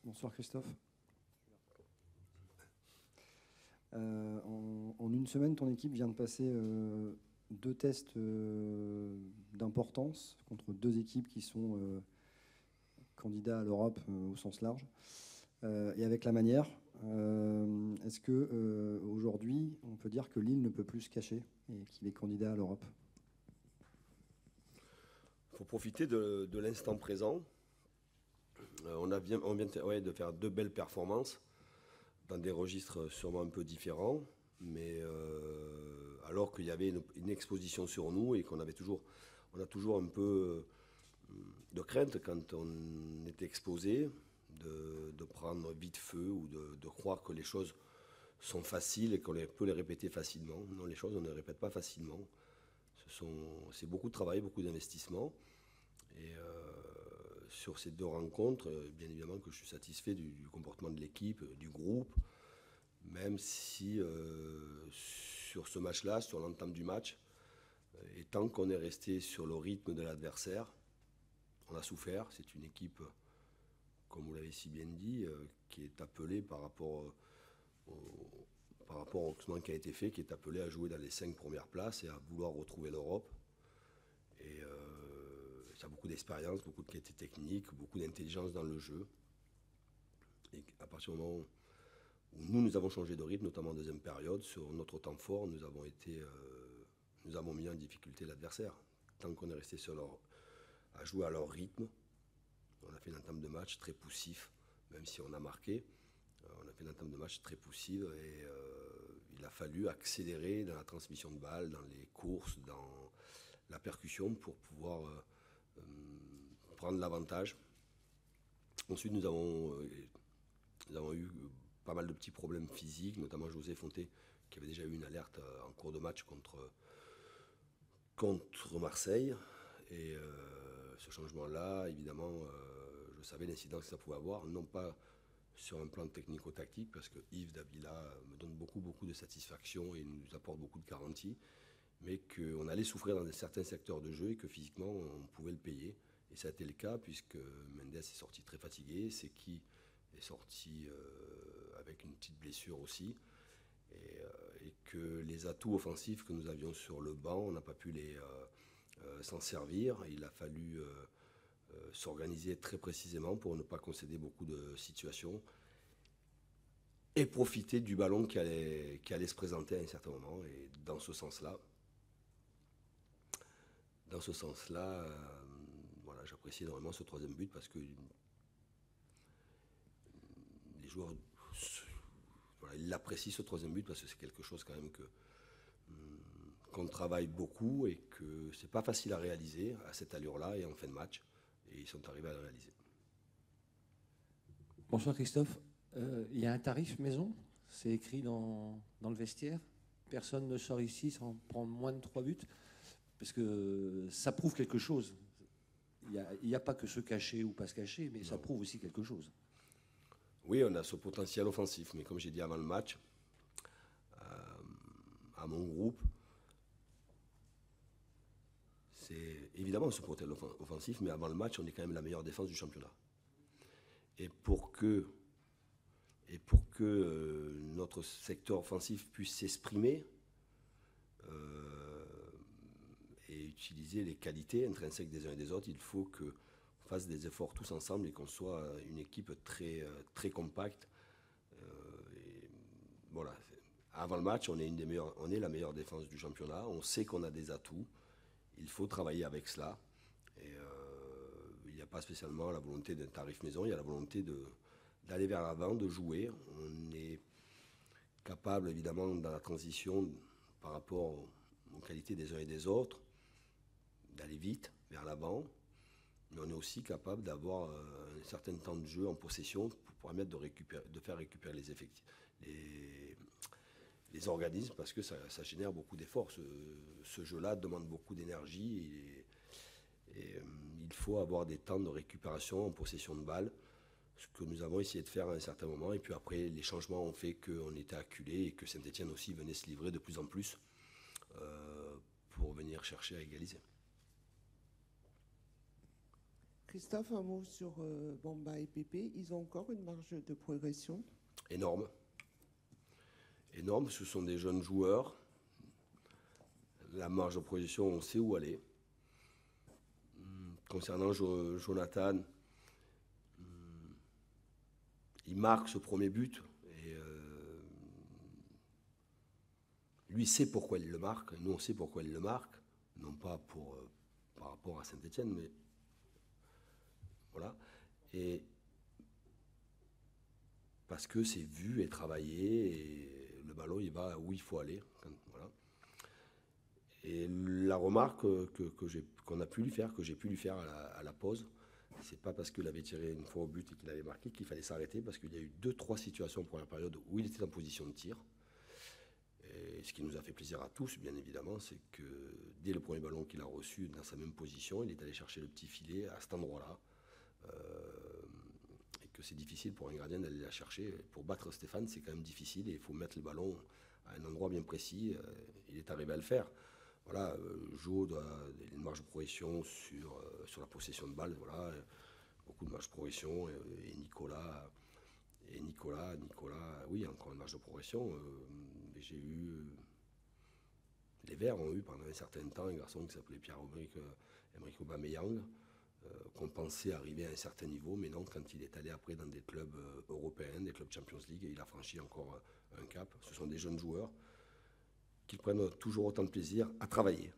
Bonsoir Christophe. En une semaine, ton équipe vient de passer 2 tests d'importance contre 2 équipes qui sont candidats à l'Europe au sens large. Et avec la manière, est-ce que aujourd'hui, on peut dire que Lille ne peut plus se cacher et qu'il est candidat à l'Europe? Il faut profiter de l'instant présent. On vient de faire 2 belles performances dans des registres sûrement un peu différents, mais alors qu'il y avait une exposition sur nous et on a toujours un peu de crainte quand on est exposé, de prendre vite feu ou de croire que les choses sont faciles et qu'on peut les répéter facilement. Non, les choses, on ne les répète pas facilement. C'est beaucoup de travail, beaucoup d'investissement. Et sur ces 2 rencontres, bien évidemment que je suis satisfait du comportement de l'équipe, du groupe, même si sur ce match-là, sur l'entame du match, et tant qu'on est resté sur le rythme de l'adversaire, on a souffert. C'est une équipe, comme vous l'avez si bien dit, qui est appelée par rapport au classement qui a été fait, qui est appelée à jouer dans les 5 premières places et à vouloir retrouver l'Europe. Et ça a beaucoup d'expérience, beaucoup de qualité technique, beaucoup d'intelligence dans le jeu. Et à partir du moment où nous avons changé de rythme, notamment en deuxième période, sur notre temps fort, nous avons mis en difficulté l'adversaire. Tant qu'on est resté à jouer à leur rythme, on a fait une entame de match très poussif, même si on a marqué. On a fait une entame de match très poussive et il a fallu accélérer dans la transmission de balles, dans les courses, dans la percussion pour pouvoir prendre l'avantage. Ensuite, nous avons eu pas mal de petits problèmes physiques, notamment José Fonté, qui avait déjà eu une alerte en cours de match contre Marseille. Et ce changement-là, évidemment, je savais l'incidence que ça pouvait avoir, non pas sur un plan technico-tactique, parce que Yves Davila me donne beaucoup de satisfaction et nous apporte beaucoup de garanties, mais qu'on allait souffrir dans certains secteurs de jeu et que physiquement, on pouvait le payer. Et ça a été le cas, puisque Mendes est sorti très fatigué, Seki est sorti avec une petite blessure aussi, et que les atouts offensifs que nous avions sur le banc, on n'a pas pu s'en servir. Il a fallu s'organiser très précisément pour ne pas concéder beaucoup de situations et profiter du ballon qui allait se présenter à un certain moment. Et dans ce sens-là, voilà, j'apprécie énormément ce 3e but parce que les joueurs, voilà, ils l'apprécient ce 3e but parce que c'est quelque chose quand même qu'on travaille beaucoup et que c'est pas facile à réaliser à cette allure-là et en fin de match. Et ils sont arrivés à le réaliser. Bonsoir Christophe. Il y a un tarif maison, c'est écrit dans le vestiaire. Personne ne sort ici sans prendre moins de 3 buts, parce que ça prouve quelque chose. Il n'y a pas que se cacher ou pas se cacher, mais ça prouve aussi quelque chose. Oui, on a ce potentiel offensif, mais comme j'ai dit avant le match, à mon groupe, c'est évidemment ce potentiel offensif, mais avant le match, on est quand même la meilleure défense du championnat. Et pour que notre secteur offensif puisse s'exprimer et utiliser les qualités intrinsèques des uns et des autres, il faut qu'on fasse des efforts tous ensemble et qu'on soit une équipe très, très compacte. Et voilà. Avant le match, on est la meilleure défense du championnat. On sait qu'on a des atouts. Il faut travailler avec cela. Et il n'y a pas spécialement la volonté d'un tarif maison, il y a la volonté d'aller vers l'avant, de jouer. On est capable, évidemment, dans la transition par rapport aux qualités des uns et des autres, d'aller vite vers l'avant, mais on est aussi capable d'avoir un certain temps de jeu en possession pour permettre de faire récupérer les effectifs, les organismes, parce que ça génère beaucoup d'efforts. Ce jeu-là demande beaucoup d'énergie et il faut avoir des temps de récupération en possession de balle, ce que nous avons essayé de faire à un certain moment. Et puis après, les changements ont fait qu'on était acculé et que Saint-Etienne aussi venait se livrer de plus en plus pour venir chercher à égaliser. Christophe, un mot sur Bamba et Pépé. Ils ont encore une marge de progression? Énorme. Énorme, ce sont des jeunes joueurs. La marge de progression, on sait où aller. Concernant Jonathan, il marque ce premier but. Et lui sait pourquoi il le marque. Nous, on sait pourquoi il le marque. Non pas par rapport à Saint-Etienne, mais voilà. Et parce que c'est vu et travaillé, et le ballon, il va où il faut aller. Voilà. Et la remarque qu'on a pu lui faire, que j'ai pu lui faire à la pause, c'est pas parce qu'il avait tiré une fois au but et qu'il avait marqué qu'il fallait s'arrêter, parce qu'il y a eu 2-3 situations en première période où il était en position de tir. Et ce qui nous a fait plaisir à tous, bien évidemment, c'est que dès le premier ballon qu'il a reçu dans sa même position, il est allé chercher le petit filet à cet endroit-là. Et que c'est difficile pour un gardien d'aller la chercher. Pour battre Stéphane, c'est quand même difficile et il faut mettre le ballon à un endroit bien précis. Il est arrivé à le faire. Voilà, Jo a une marge de progression sur la possession de balle. Voilà, beaucoup de marge de progression. Et Nicolas, oui, encore une marge de progression. J'ai eu. Les Verts ont eu pendant un certain temps un garçon qui s'appelait Pierre-Emerick Aubameyang, qu'on pensait arriver à un certain niveau, mais non, quand il est allé après dans des clubs européens, des clubs Champions League, il a franchi encore un cap. Ce sont des jeunes joueurs qui prennent toujours autant de plaisir à travailler.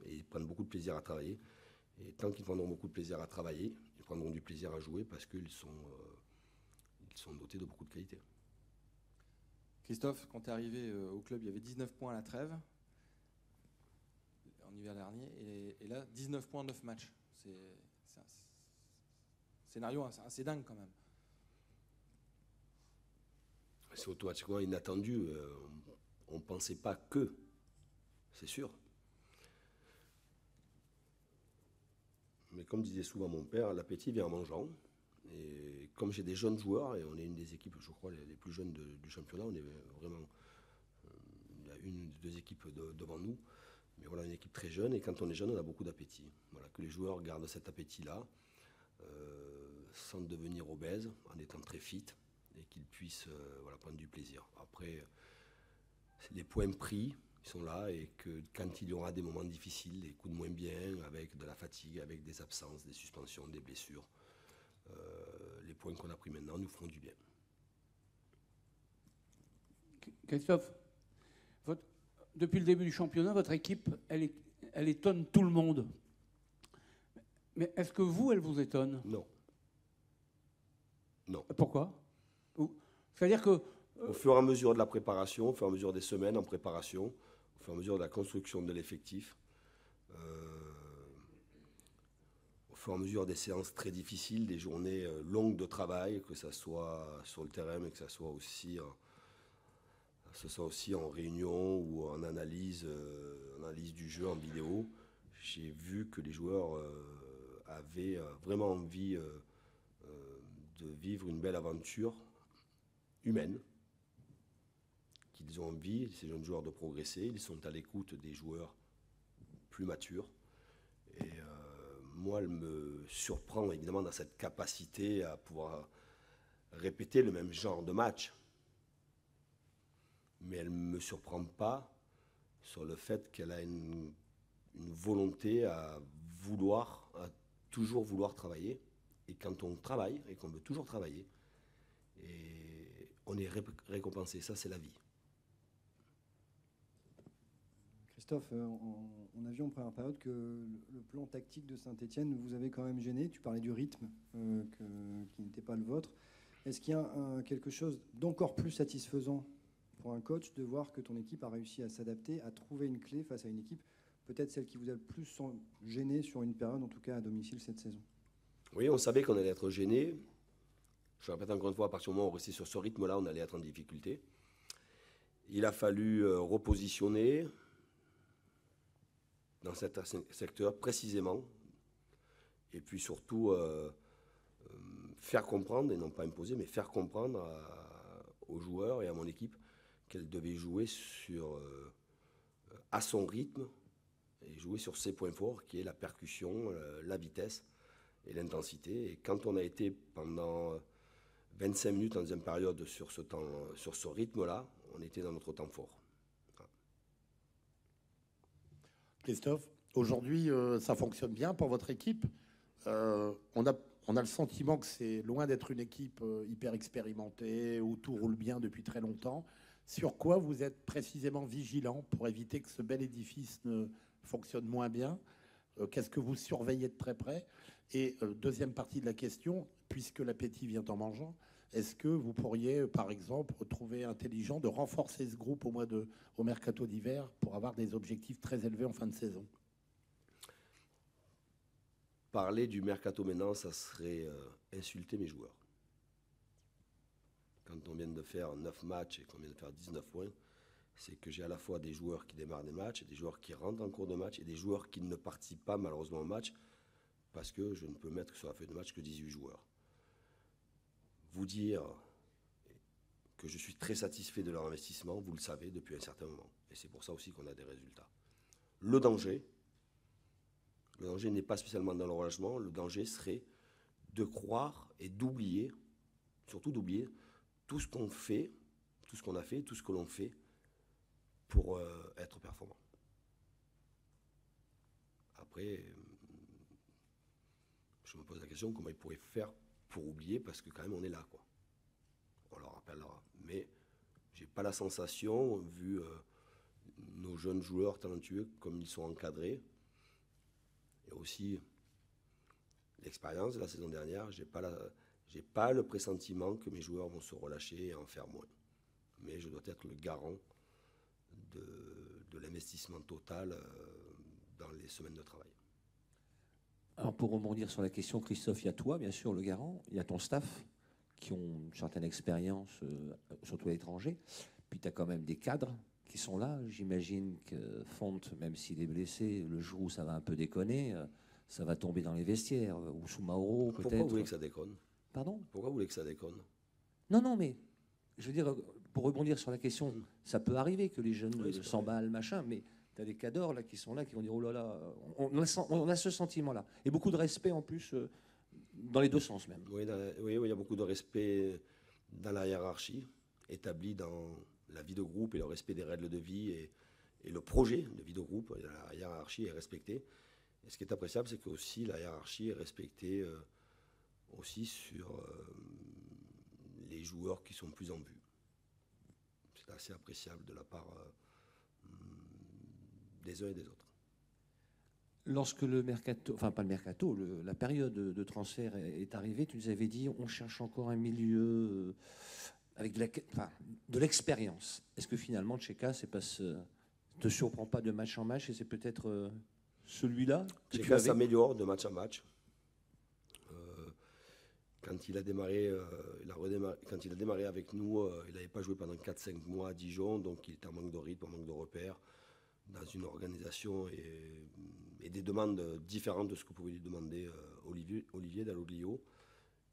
Et ils prennent beaucoup de plaisir à travailler. Et tant qu'ils prendront beaucoup de plaisir à travailler, ils prendront du plaisir à jouer parce qu'ils sont dotés de beaucoup de qualités. Christophe, quand tu es arrivé au club, il y avait 19 points à la trêve en hiver dernier, et là 19 points, 9 matchs. C'est un scénario assez dingue quand même. C'est automatiquement inattendu. On ne pensait pas que, c'est sûr. Mais comme disait souvent mon père, l'appétit vient en mangeant. Et comme j'ai des jeunes joueurs, et on est une des équipes, je crois, les plus jeunes du championnat, on est vraiment. Il y a une ou deux équipes devant nous. Mais voilà, une équipe très jeune, et quand on est jeune, on a beaucoup d'appétit. Voilà, que les joueurs gardent cet appétit-là, sans devenir obèses, en étant très fit, et qu'ils puissent prendre du plaisir. Après, les points pris, ils sont là, et que quand il y aura des moments difficiles, des coups de moins bien, avec de la fatigue, avec des absences, des suspensions, des blessures, les points qu'on a pris maintenant nous feront du bien. Christophe, depuis le début du championnat, votre équipe, elle étonne tout le monde. Mais est-ce que vous, elle vous étonne? Non. Non. Pourquoi? C'est-à-dire que... Au fur et à mesure de la préparation, au fur et à mesure des semaines en préparation, au fur et à mesure de la construction de l'effectif, au fur et à mesure des séances très difficiles, des journées longues de travail, que ce soit sur le terrain, mais que ce soit aussi en réunion ou en analyse du jeu en vidéo, j'ai vu que les joueurs avaient vraiment envie de vivre une belle aventure humaine, qu'ils ont envie, ces jeunes joueurs, de progresser. Ils sont à l'écoute des joueurs plus matures. Et moi, elle me surprend évidemment dans cette capacité à pouvoir répéter le même genre de match. Mais elle ne me surprend pas sur le fait qu'elle a une volonté à toujours vouloir travailler. Et quand on travaille, et qu'on veut toujours travailler, et on est récompensé. Ça, c'est la vie. Christophe, on a vu en première période que le plan tactique de Saint-Etienne vous avait quand même gêné. Tu parlais du rythme qui n'était pas le vôtre. Est-ce qu'il y a quelque chose d'encore plus satisfaisant pour un coach de voir que ton équipe a réussi à s'adapter, à trouver une clé face à une équipe, peut-être celle qui vous a le plus gêné sur une période, en tout cas à domicile cette saison? Oui, on savait qu'on allait être gêné. Je répète encore une fois, à partir du moment où on restait sur ce rythme-là, on allait être en difficulté. Il a fallu repositionner dans cet secteur précisément, et puis surtout faire comprendre, et non pas imposer, mais faire comprendre aux joueurs et à mon équipe qu'elle devait jouer à son rythme, et jouer sur ses points forts, qui est la percussion, la vitesse et l'intensité. Et quand on a été pendant 25 minutes dans une période sur ce rythme-là, on était dans notre temps fort. Voilà. Christophe, aujourd'hui, ça fonctionne bien pour votre équipe. On a le sentiment que c'est loin d'être une équipe hyper expérimentée, où tout roule bien depuis très longtemps. Sur quoi vous êtes précisément vigilant pour éviter que ce bel édifice ne fonctionne moins bien? Qu'est-ce que vous surveillez de très près? Et deuxième partie de la question, puisque l'appétit vient en mangeant, est-ce que vous pourriez, par exemple, trouver intelligent de renforcer ce groupe au mercato d'hiver pour avoir des objectifs très élevés en fin de saison? Parler du mercato maintenant, ça serait insulter mes joueurs. Quand on vient de faire 9 matchs et qu'on vient de faire 19 points, c'est que j'ai à la fois des joueurs qui démarrent des matchs, et des joueurs qui rentrent en cours de match, et des joueurs qui ne participent pas malheureusement au match, parce que je ne peux mettre sur la feuille de match que 18 joueurs. Vous dire que je suis très satisfait de leur investissement, vous le savez depuis un certain moment. Et c'est pour ça aussi qu'on a des résultats. Le danger n'est pas spécialement dans le relâchement, le danger serait de croire et d'oublier, surtout d'oublier, tout ce qu'on fait, tout ce qu'on a fait, tout ce que l'on fait pour être performant. Après, je me pose la question comment ils pourraient faire pour oublier, parce que quand même on est là, quoi. On leur rappellera. Mais j'ai pas la sensation, vu nos jeunes joueurs talentueux, comme ils sont encadrés, et aussi l'expérience de la saison dernière, j'ai pas le pressentiment que mes joueurs vont se relâcher et en faire moins. Mais je dois être le garant de l'investissement total dans les semaines de travail. Alors pour rebondir sur la question, Christophe, il y a toi, bien sûr, le garant, il y a ton staff, qui ont une certaine expérience, surtout à l'étranger. Puis tu as quand même des cadres qui sont là. J'imagine que Fonte, même s'il est blessé, le jour où ça va un peu déconner, ça va tomber dans les vestiaires, ou sous Mauro peut-être. Pourquoi vous voulez que ça déconne? Pardon? Pourquoi vous voulez que ça déconne? Non, mais je veux dire, pour rebondir sur la question, ça peut arriver que les jeunes s'emballent, machin, mais tu as des cadors là, qui sont là, qui vont dire, oh là là, on a ce sentiment-là. Et beaucoup de respect en plus, dans les deux sens même. Oui, il y a beaucoup de respect dans la hiérarchie, établie dans la vie de groupe et le respect des règles de vie et le projet de vie de groupe. La hiérarchie est respectée. Et ce qui est appréciable, c'est que aussi la hiérarchie est respectée aussi sur les joueurs qui sont plus en vue. C'est assez appréciable de la part des uns et des autres. Lorsque le mercato, enfin pas le mercato, la période de transfert est arrivée, tu nous avais dit on cherche encore un milieu avec de l'expérience. Est-ce que finalement Tcheka ne te surprend pas de match en match et c'est peut-être celui-là que Tcheka s'améliore de match en match. Quand il a démarré, quand il a démarré avec nous, il n'avait pas joué pendant 4-5 mois à Dijon, donc il était en manque de rythme, en manque de repères, dans une organisation et des demandes différentes de ce que pouvait lui demander Olivier Dalloglio.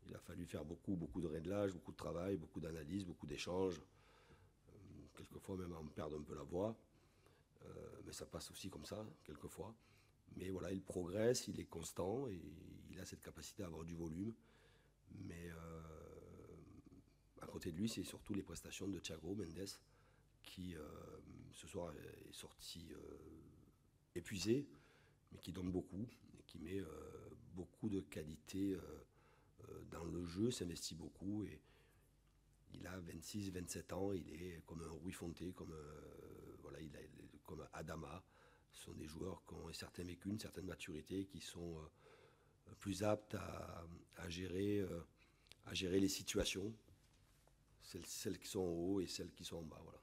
Il a fallu faire beaucoup de réglages, beaucoup de travail, beaucoup d'analyse, beaucoup d'échanges, quelquefois même en perdre un peu la voix, mais ça passe aussi comme ça, quelquefois. Mais voilà, il progresse, il est constant et il a cette capacité à avoir du volume. Mais à côté de lui, c'est surtout les prestations de Thiago Mendes qui, ce soir, est sorti épuisé, mais qui donne beaucoup, et qui met beaucoup de qualité dans le jeu, s'investit beaucoup. Et il a 26-27 ans, il est comme un Rui Fonte, comme Adama. Ce sont des joueurs qui ont certains vécu, une certaine maturité, qui sont plus aptes à gérer les situations, celles qui sont en haut et celles qui sont en bas. Voilà.